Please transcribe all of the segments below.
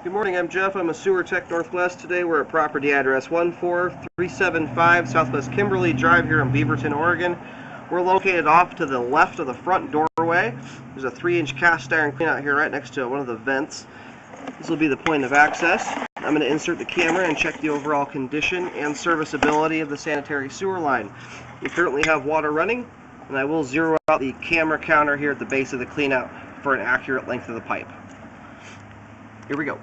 Good morning, I'm Jeff. I'm a sewer tech Northwest. Today we're at property address 14375 Southwest Kimberly Drive here in Beaverton, Oregon. We're located off to the left of the front doorway. There's a 3-inch cast iron cleanout here right next to one of the vents. This will be the point of access. I'm going to insert the camera and check the overall condition and serviceability of the sanitary sewer line. We currently have water running, and I will zero out the camera counter here at the base of the cleanout for an accurate length of the pipe. Here we go.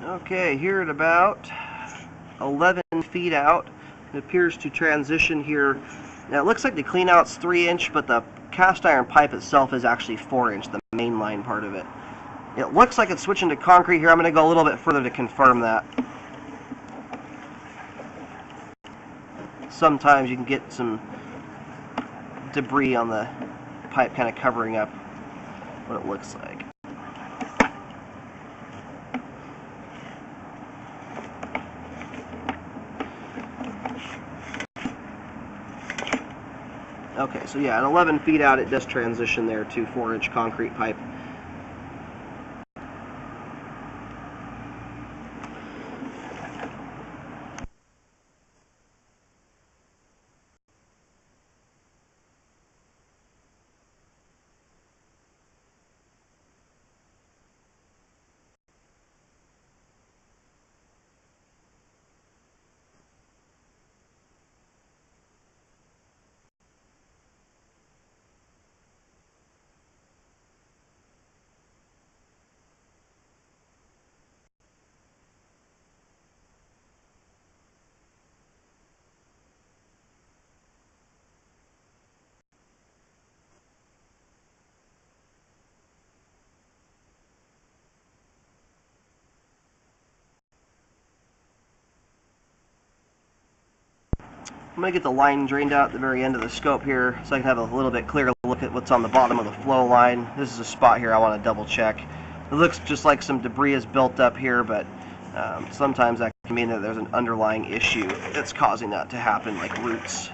Okay, here at about 11 feet out, it appears to transition here. Now it looks like the cleanout's 3-inch, but the cast iron pipe itself is actually 4-inch, the main line part of it. It looks like it's switching to concrete here. I'm going to go a little bit further to confirm that. Sometimes you can get some debris on the pipe kind of covering up what it looks like. Okay, so yeah, at 11 feet out it does transition there to 4-inch concrete pipe. I'm going to get the line drained out at the very end of the scope here so I can have a little bit clearer look at what's on the bottom of the flow line. This is a spot here I want to double check. It looks just like some debris is built up here, but sometimes that can mean that there's an underlying issue that's causing that to happen, like roots.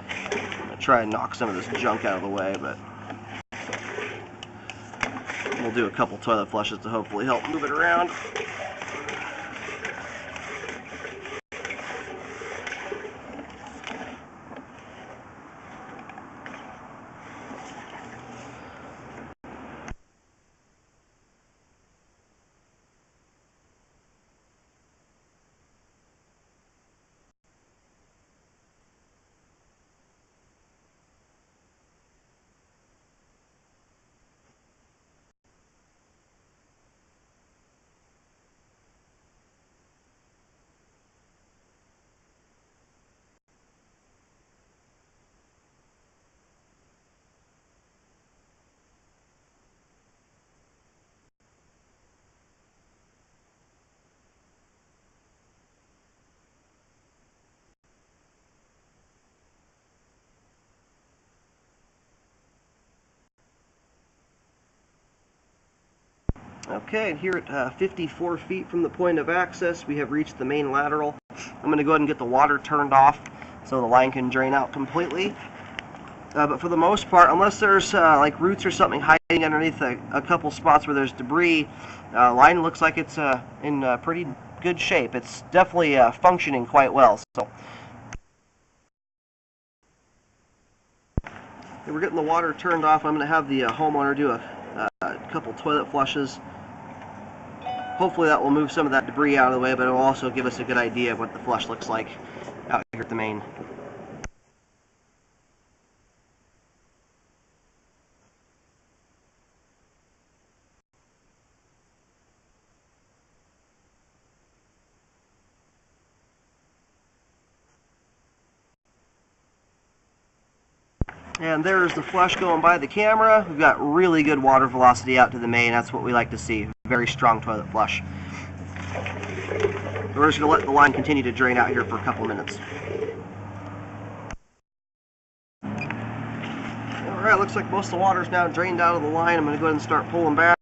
I'm going to try and knock some of this junk out of the way, but we'll do a couple toilet flushes to hopefully help move it around. Okay, here at 54 feet from the point of access, we have reached the main lateral. I'm going to go ahead and get the water turned off so the line can drain out completely. But for the most part, unless there's like roots or something hiding underneath a couple spots where there's debris, line looks like it's in pretty good shape. It's definitely functioning quite well. So we're getting the water turned off. I'm going to have the homeowner do a couple toilet flushes. Hopefully that will move some of that debris out of the way, but it will also give us a good idea of what the flush looks like out here at the main. And there's the flush going by the camera. We've got really good water velocity out to the main. That's what we like to see. Very strong toilet flush. We're just going to let the line continue to drain out here for a couple minutes. Alright, looks like most of the water is now drained out of the line. I'm going to go ahead and start pulling back.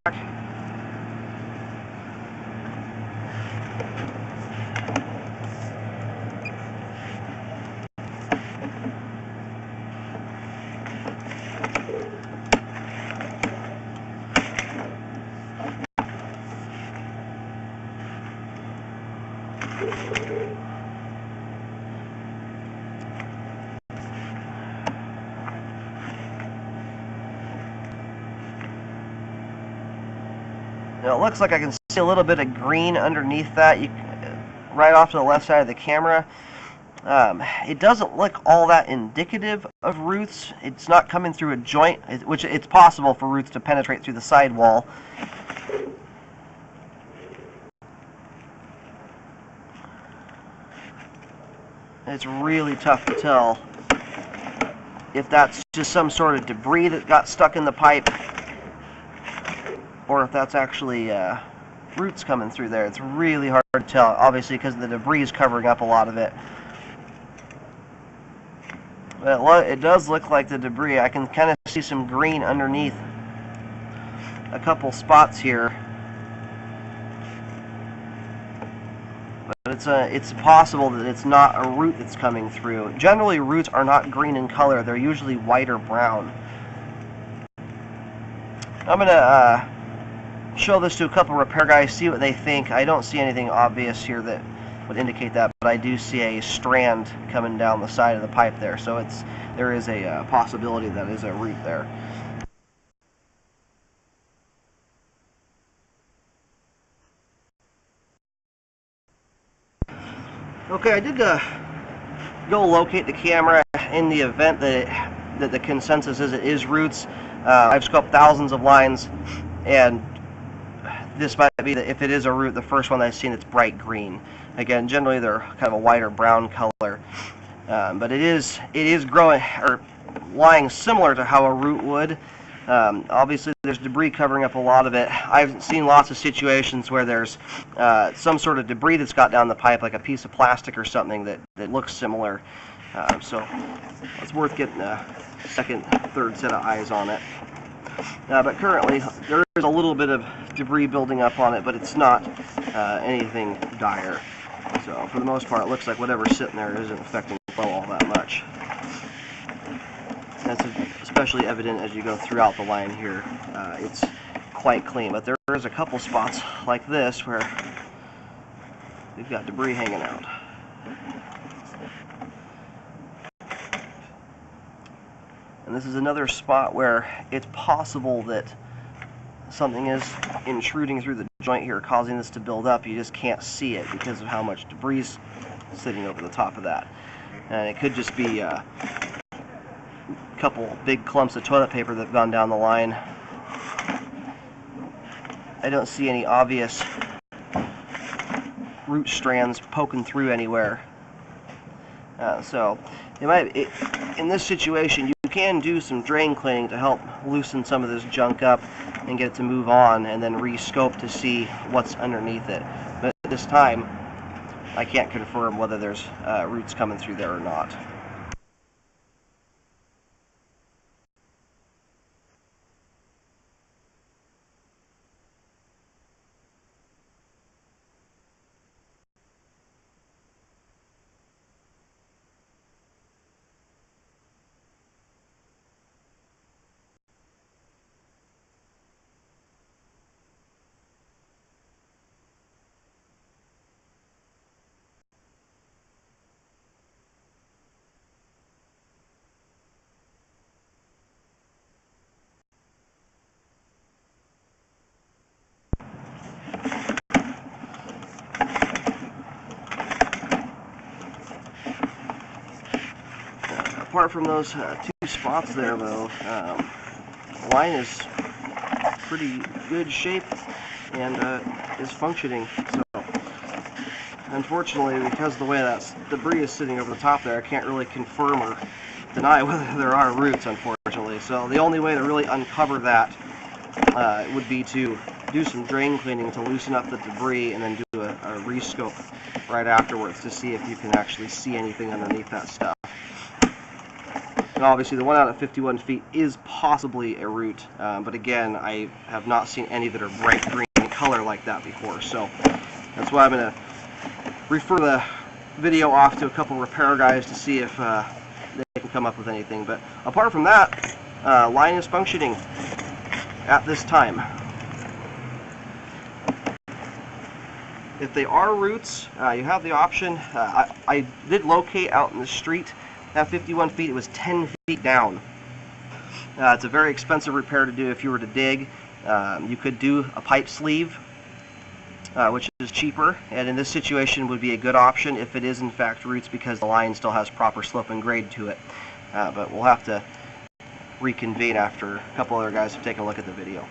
Now it looks like I can see a little bit of green underneath that, right off to the left side of the camera. It doesn't look all that indicative of roots. It's not coming through a joint, which it's possible for roots to penetrate through the sidewall. It's really tough to tell if that's just some sort of debris that got stuck in the pipe, or if that's actually roots coming through there. It's really hard to tell, obviously, because the debris is covering up a lot of it. But it does look like the debris. I can kind of see some green underneath a couple spots here. But it's possible that it's not a root that's coming through. Generally, roots are not green in color. They're usually white or brown. I'm going to show this to a couple repair guys, see what they think. I don't see anything obvious here that would indicate that, but I do see a strand coming down the side of the pipe there. So there is a possibility that is a root there. Okay, I did go locate the camera in the event that the consensus is it is roots. I've scoped thousands of lines, and this might be, if it is a root, the first one I've seen that's bright green. Again, generally they're kind of a white or brown color, but it is growing or lying similar to how a root would. Obviously, there's debris covering up a lot of it. I've seen lots of situations where there's some sort of debris that's got down the pipe, like a piece of plastic or something that looks similar. So it's worth getting a second, third set of eyes on it. But currently, there is a little bit of debris building up on it, but it's not anything dire. So for the most part, it looks like whatever's sitting there isn't affecting the flow all that much. That's especially evident as you go throughout the line here. It's quite clean, but there is a couple spots like this where we've got debris hanging out. And this is another spot where it's possible that something is intruding through the joint here, causing this to build up. You just can't see it because of how much debris is sitting over the top of that. And it could just be couple big clumps of toilet paper that have gone down the line. I don't see any obvious root strands poking through anywhere. So in this situation, you can do some drain cleaning to help loosen some of this junk up and get it to move on, and then re-scope to see what's underneath it. But at this time, I can't confirm whether there's roots coming through there or not. Apart from those two spots there, though, the line is pretty good shape and is functioning. So, unfortunately, because of the way that debris is sitting over the top there, I can't really confirm or deny whether there are roots, unfortunately. So the only way to really uncover that would be to do some drain cleaning to loosen up the debris, and then do a rescope right afterwards to see if you can actually see anything underneath that stuff. And obviously the one out at 51 feet is possibly a root, but again, I have not seen any that are bright green in color like that before, so that's why I'm going to refer the video off to a couple repair guys to see if they can come up with anything. But apart from that, line is functioning at this time. If they are roots, you have the option. I did locate out in the street at 51 feet. It was 10 feet down. It's a very expensive repair to do if you were to dig. You could do a pipe sleeve, which is cheaper, and in this situation would be a good option if it is in fact roots, because the line still has proper slope and grade to it. But we'll have to reconvene after a couple other guys have taken a look at the video.